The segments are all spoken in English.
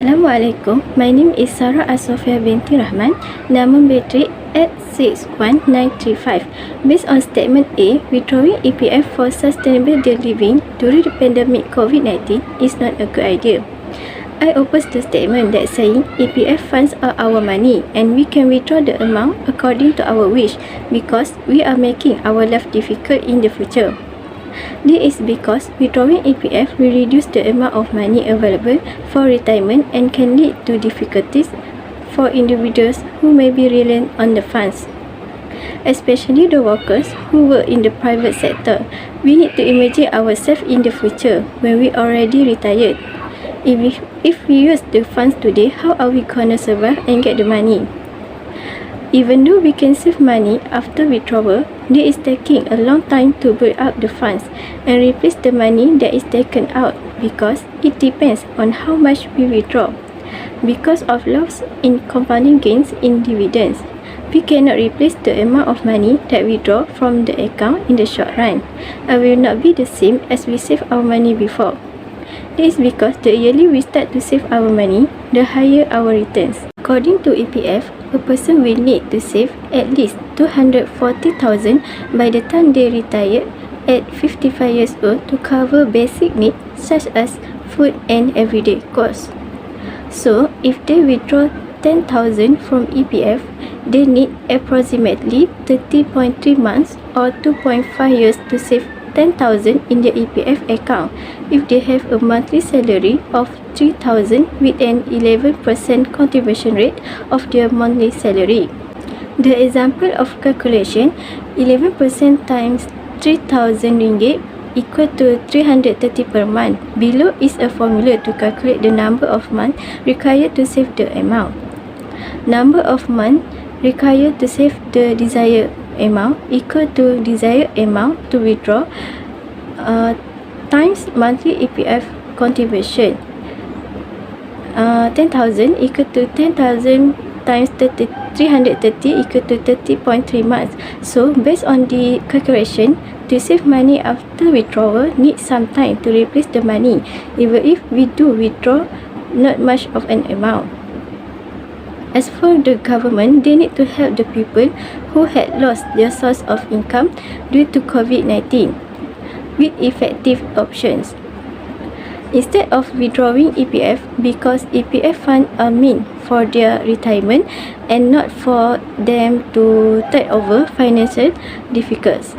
Assalamualaikum. My name is Sarah Asofia binti Rahman. Nama bateri at 61935. Based on statement A, withdrawing EPF for sustainable living during the pandemic COVID-19 is not a good idea. I oppose the statement that saying EPF funds are our money and we can withdraw the amount according to our wish because we are making our life difficult in the future. This is because withdrawing EPF will reduce the amount of money available for retirement and can lead to difficulties for individuals who may be reliant on the funds, especially the workers who work in the private sector. We need to imagine ourselves in the future when we already retired. If we use the funds today, how are we gonna survive and get the money? Even though we can save money after withdrawal, it is taking a long time to build up the funds and replace the money that is taken out because it depends on how much we withdraw. Because of loss in compounding gains in dividends, we cannot replace the amount of money that we draw from the account in the short run. It will not be the same as we save our money before. This is because the earlier we start to save our money, the higher our returns. According to EPF, a person will need to save at least 240,000 by the time they retire at 55 years old to cover basic needs such as food and everyday costs. So, if they withdraw 10,000 from EPF, they need approximately 30.3 months or 2.5 years to save 10,000 in their EPF account if they have a monthly salary of 3,000 with an 11% contribution rate of their monthly salary. The example of calculation, 11% times 3,000 ringgit equal to 330 per month. Below is a formula to calculate the number of months required to save the amount. Number of months required to save the desired amount equal to desired amount to withdraw times monthly EPF contribution. 10,000 equal to 10,000 times 330 equal to 30.3 months. So based on the calculation, to save money after withdrawal needs some time to replace the money, even if we do withdraw not much of an amount. As for the government, they need to help the people who had lost their source of income due to COVID-19 with effective options. Instead of withdrawing EPF, because EPF funds are meant for their retirement and not for them to tide over financial difficulties.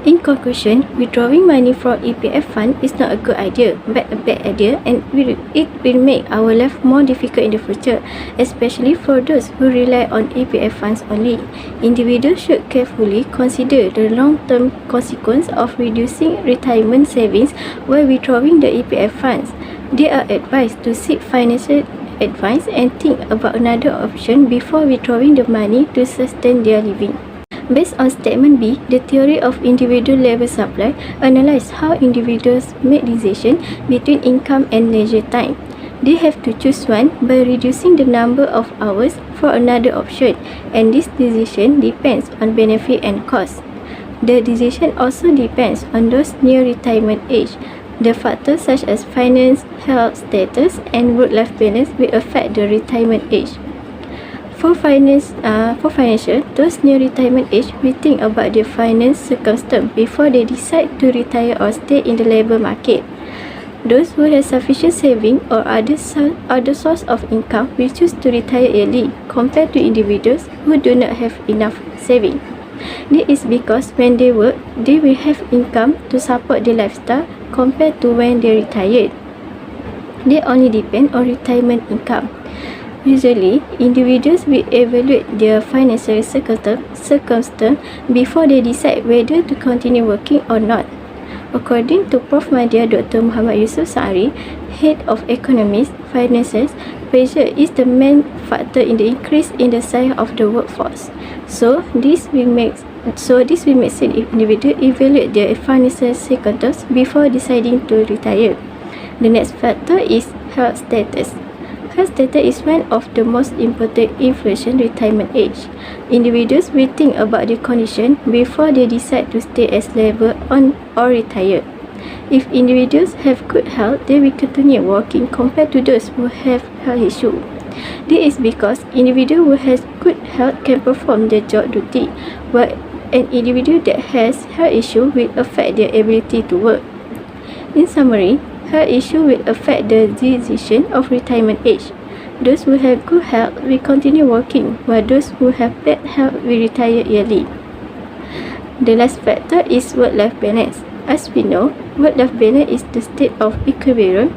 In conclusion, withdrawing money from EPF fund is not a good idea, but a bad idea, and it will make our life more difficult in the future, especially for those who rely on EPF funds only. Individuals should carefully consider the long-term consequence of reducing retirement savings while withdrawing the EPF funds. They are advised to seek financial advice and think about another option before withdrawing the money to sustain their living. Based on statement B, the theory of individual level supply analyzes how individuals make decisions between income and leisure time. They have to choose one by reducing the number of hours for another option, and this decision depends on benefit and cost. The decision also depends on those near retirement age. The factors such as finance, health status, and work-life balance will affect the retirement age. For financial, those near retirement age will think about their finance circumstance before they decide to retire or stay in the labour market. Those who have sufficient saving or other source of income will choose to retire early compared to individuals who do not have enough saving. This is because when they work, they will have income to support their lifestyle compared to when they retired. They only depend on retirement income. Usually, individuals will evaluate their financial circumstance before they decide whether to continue working or not. According to Prof. Madya Dr. Muhammad Yusuf Sa'ari, Head of Economics, Finances, pressure is the main factor in the increase in the size of the workforce. So this will make sense if individuals evaluate their financial circumstances before deciding to retire. The next factor is health status. Health status is one of the most important influential retirement age. Individuals will think about their condition before they decide to stay as labor on or retire. If individuals have good health, they will continue working compared to those who have health issues. This is because individual who has good health can perform their job duty, while an individual that has health issue will affect their ability to work. In summary, health issue will affect the decision of retirement age. Those who have good health will continue working, while those who have bad health will retire early. The last factor is work-life balance. As we know, work-life balance is the state of equilibrium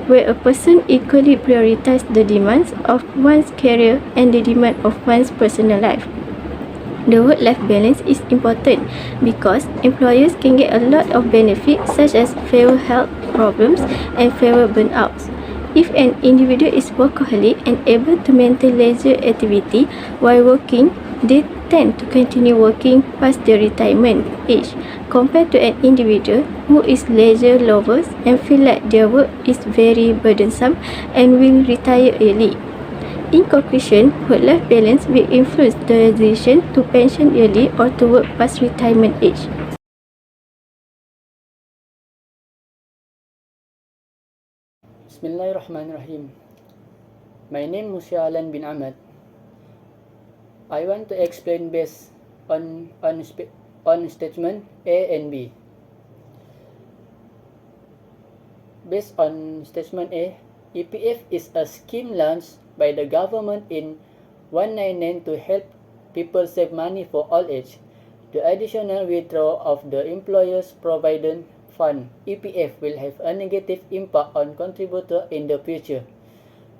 where a person equally prioritizes the demands of one's career and the demand of one's personal life. The work-life balance is important because employers can get a lot of benefits such as fewer health problems and fewer burnouts. If an individual is workaholic and able to maintain leisure activity while working, they tend to continue working past their retirement age compared to an individual who is leisure lovers and feel like their work is very burdensome and will retire early. In conclusion, work-life balance will influence the decision to pension early or to work past retirement age. Bismillahirrahmanirrahim. My name is Alan bin Ahmad. I want to explain based on statement A and B. Based on statement A, EPF is a scheme launched by the government in 1999 to help people save money for old age. The additional withdrawal of the Employers Provident Fund (EPF) will have a negative impact on contributors in the future.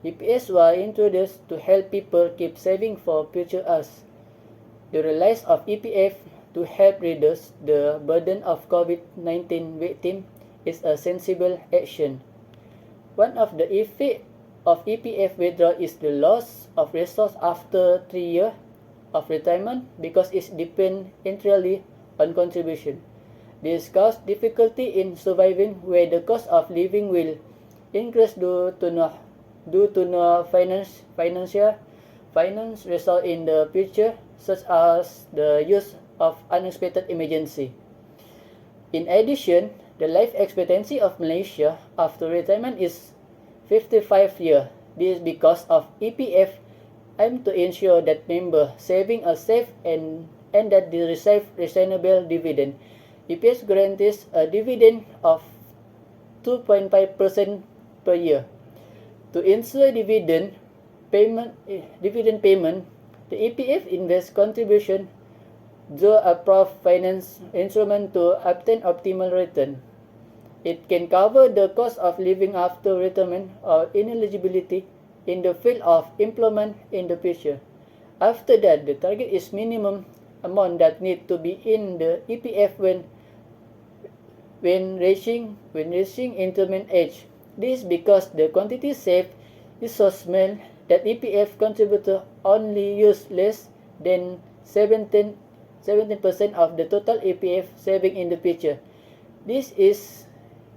EPFs were introduced to help people keep saving for future us. The release of EPF to help reduce the burden of COVID-19 victims is a sensible action. One of the effects of EPF withdrawal is the loss of resource after 3 years of retirement because it depends entirely on contribution. This causes difficulty in surviving where the cost of living will increase due to no financial result in the future, such as the use of unexpected emergency. In addition, the life expectancy of Malaysia after retirement is 55 years. This is because of EPF aim to ensure that members saving are safe and that they receive reasonable dividend. EPF guarantees a dividend of 2.5% per year. To ensure dividend payment, the EPF invests contribution through approved finance instrument to obtain optimal return. It can cover the cost of living after retirement or ineligibility in the field of employment in the future. After that, the target is minimum amount that need to be in the EPF when reaching retirement age. This is because the quantity saved is so small that EPF contributors only use less than 17% of the total EPF saving in the future. This is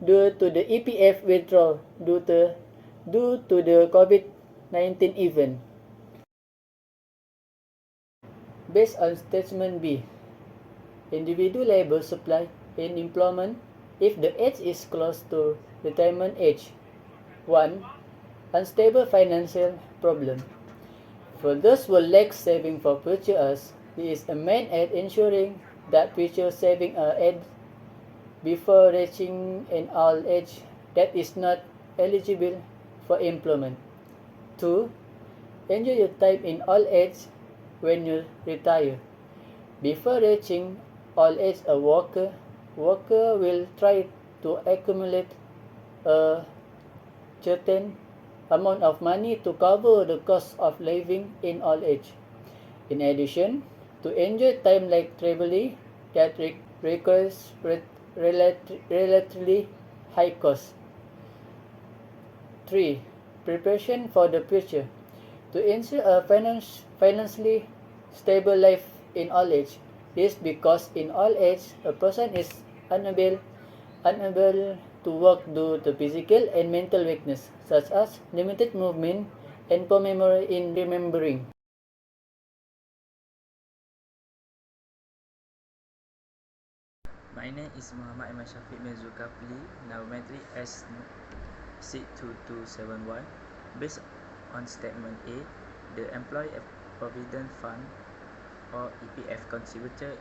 due to the EPF withdrawal due to the COVID-19 event. Based on statement B, individual labor supply in employment if the age is close to retirement age. 1. Unstable financial problem. For those who lack saving for future us, it is a main at ensuring that future saving are added before reaching an old age that is not eligible for employment. 2. Enjoy your time in old age when you retire. Before reaching old age, a worker will try to accumulate a certain amount of money to cover the cost of living in old age. In addition, to enjoy time like traveling that requires relatively high cost. 3. Preparation for the future. To ensure a financially stable life in old age. This because in old age, a person is unable to work due to physical and mental weakness, such as limited movement and poor memory in remembering. My My name is Muhammad Iman Shafiq bin Zulkifli, Naometry S62271. Based on Statement A, the Employee Provident Fund or EPF contributor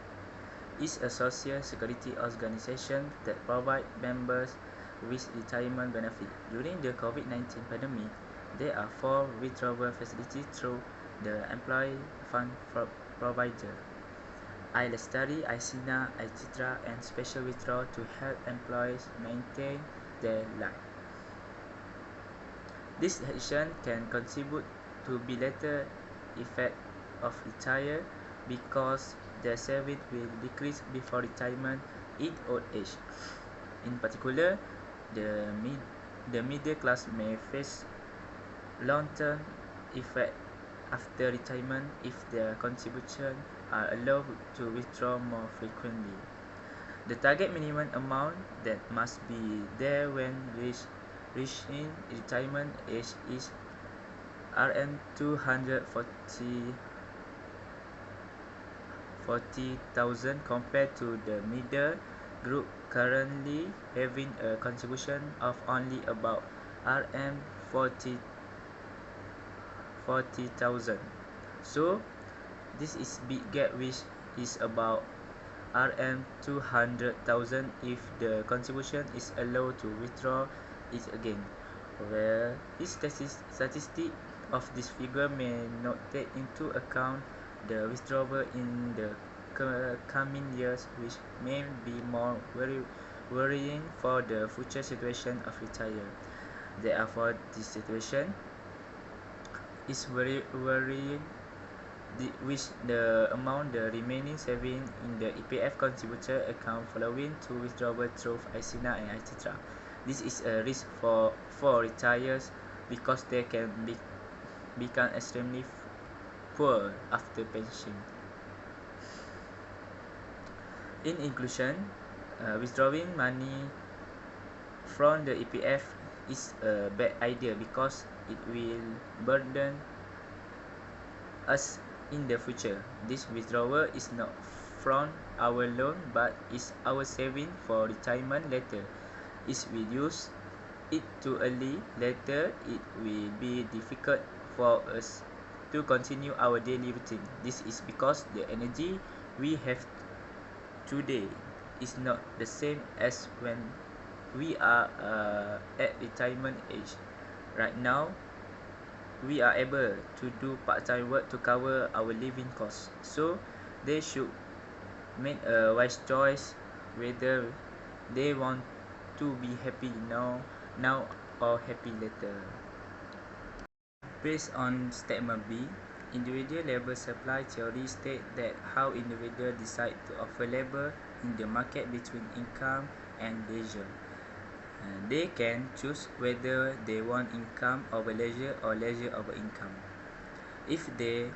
is a social security organization that provides members with retirement benefit. During the COVID-19 pandemic, there are 4 withdrawal facilities through the Employee Fund provider. Study, ICINA, etc. and special withdrawal to help employees maintain their life. This action can contribute to the later effect of retire because their savings will decrease before retirement in old age. In particular, the middle class may face long-term effect after retirement if their contributions are allowed to withdraw more frequently. The target minimum amount that must be there when reaching retirement age is Rm240,000 compared to the middle group currently having a contribution of only about Rm40,000. So this is big gap which is about Rm200,000 if the contribution is allowed to withdraw it again. Well, this statistic of this figure may not take into account the withdrawal in the coming years, which may be more worrying for the future situation of retire. Therefore, this situation is very worrying, which the amount the remaining saving in the EPF contributor account following to withdrawal through ICINA and etc. This is a risk for retirees because they can become extremely poor after pension. In inclusion, withdrawing money from the EPF is a bad idea because it will burden us in the future. This withdrawal is not from our loan but is our saving for retirement later. If we use it too early, later it will be difficult for us to continue our daily routine. This is because the energy we have today is not the same as when we are at retirement age. Right now, we are able to do part-time work to cover our living costs. So, they should make a wise choice whether they want to be happy now or happy later. Based on Statement B, individual labour supply theory states that how individuals decide to offer labour in the market between income and leisure. They can choose whether they want income over leisure or leisure over income. If they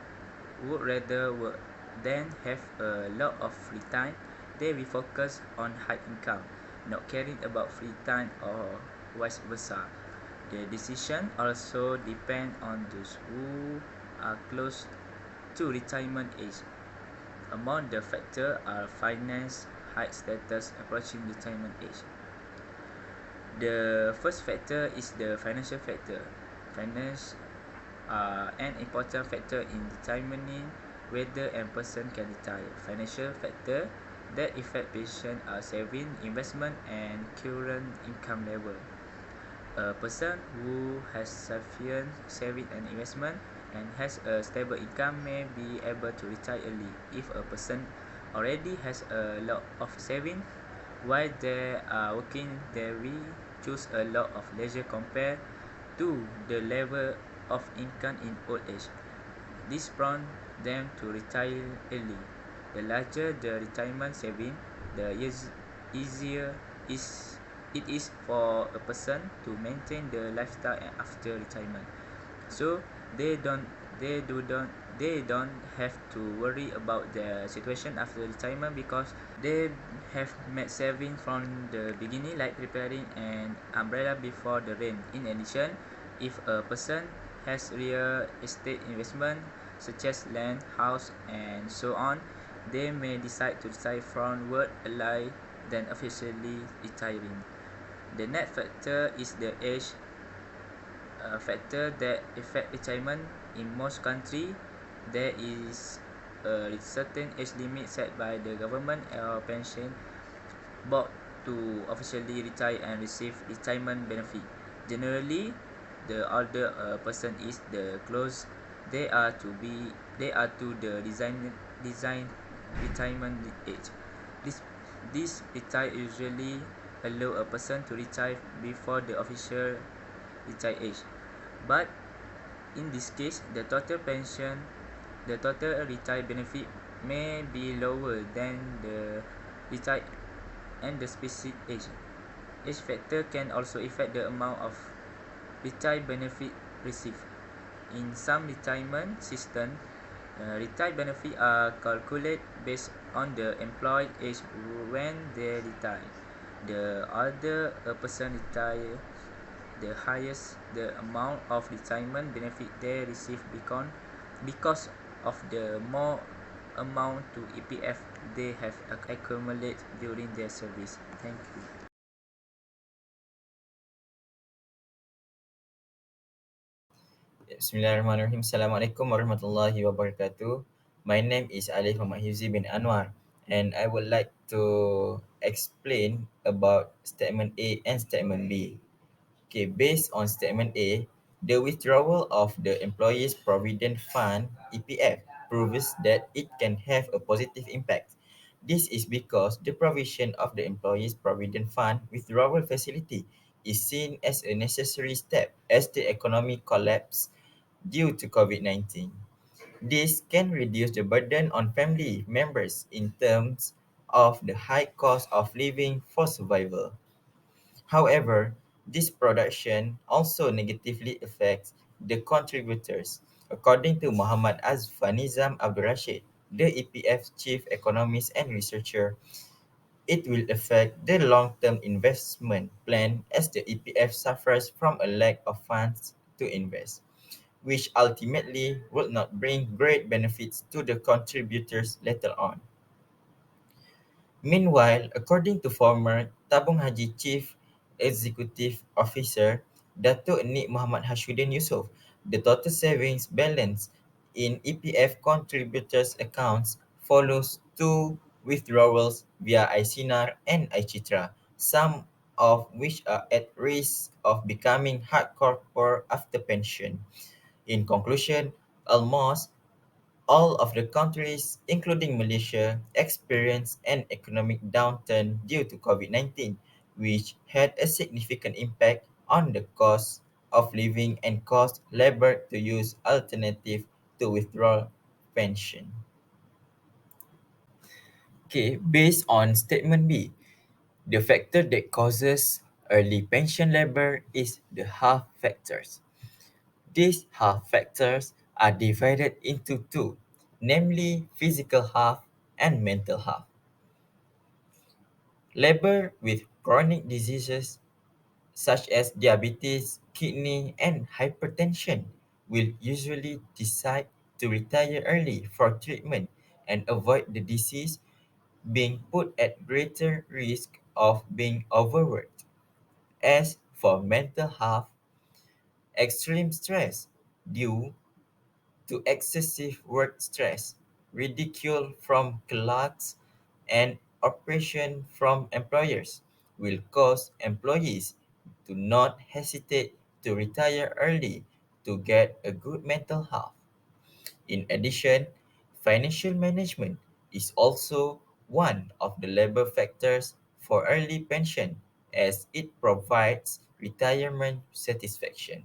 would rather work than have a lot of free time, they will focus on high income, not caring about free time or vice versa. The decision also depends on those who are close to retirement age. Among the factors are finance, height status, approaching retirement age. The first factor is the financial factor. Finance are an important factor in determining whether a person can retire. Financial factors that affect patient are saving, investment, and current income level. A person who has sufficient saving and investment and has a stable income may be able to retire early. If a person already has a lot of saving while they are working, they will choose a lot of leisure compared to the level of income in old age. This prompts them to retire early. The larger the retirement saving, the easier it is for a person to maintain the lifestyle after retirement. So they don't have to worry about their situation after retirement because they have made savings from the beginning, like preparing an umbrella before the rain. In addition, if a person has real estate investment such as land, house, and so on, they may decide to retire from work early than officially retiring. The next factor is the age factor that affect retirement. In most countries, there is a certain age limit set by the government or pension board to officially retire and receive retirement benefit. Generally, the older a person is, the close they are to the design retirement age. This this retire usually allow a person to retire before the official retire age. But in this case, the total retire benefit may be lower than the retire and the specific age. Age factor can also affect the amount of retire benefit received. In some retirement system, retire benefit are calculated based on the employee age when they retire. The older a person retire, the highest the amount of retirement benefit they receive because of the more amount to EPF they have accumulated during their service. Thank you. Bismillahirrahmanirrahim. Assalamualaikum warahmatullahi wabarakatuh. My name is Alif Muhammad Hifzi bin Anwar, and I would like to explain about statement A and statement B. Okay, based on statement A, the withdrawal of the Employees Provident Fund (EPF) proves that it can have a positive impact. This is because the provision of the Employees Provident Fund withdrawal facility is seen as a necessary step as the economy collapse due to COVID-19. This can reduce the burden on family members in terms of the high cost of living for survival. However, this production also negatively affects the contributors. According to Muhammad Azfanizam Abdul Rashid, the EPF chief economist and researcher, it will affect the long-term investment plan as the EPF suffers from a lack of funds to invest, which ultimately will not bring great benefits to the contributors later on. Meanwhile, according to former Tabung Haji Chief Executive Officer Datuk Nik Muhammad Hashuddin Yusof, the total savings balance in EPF contributors' accounts follows two withdrawals via ICNAR and iCitra, some of which are at risk of becoming hardcore after pension. In conclusion, almost all of the countries, including Malaysia, experienced an economic downturn due to COVID-19, which had a significant impact on the cost of living and caused labor to use alternative to withdraw pension. Okay, based on statement B, the factor that causes early pension labor is the half factors. These half factors are divided into two, namely physical half and mental half. Labor with chronic diseases such as diabetes, kidney, and hypertension will usually decide to retire early for treatment and avoid the disease, being put at greater risk of being overworked. As for mental health, extreme stress due to excessive work stress, ridicule from clerks, and oppression from employers will cause employees to not hesitate to retire early to get a good mental health. In addition, financial management is also one of the labor factors for early pension as it provides retirement satisfaction.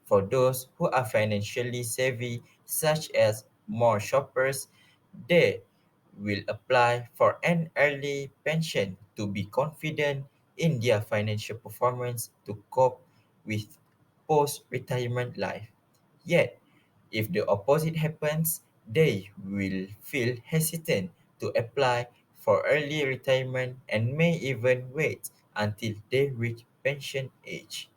For those who are financially savvy, such as more shoppers, they will apply for an early pension to be confident in their financial performance to cope with post retirement life. Yet, if the opposite happens, they will feel hesitant to apply for early retirement and may even wait until they reach pension age.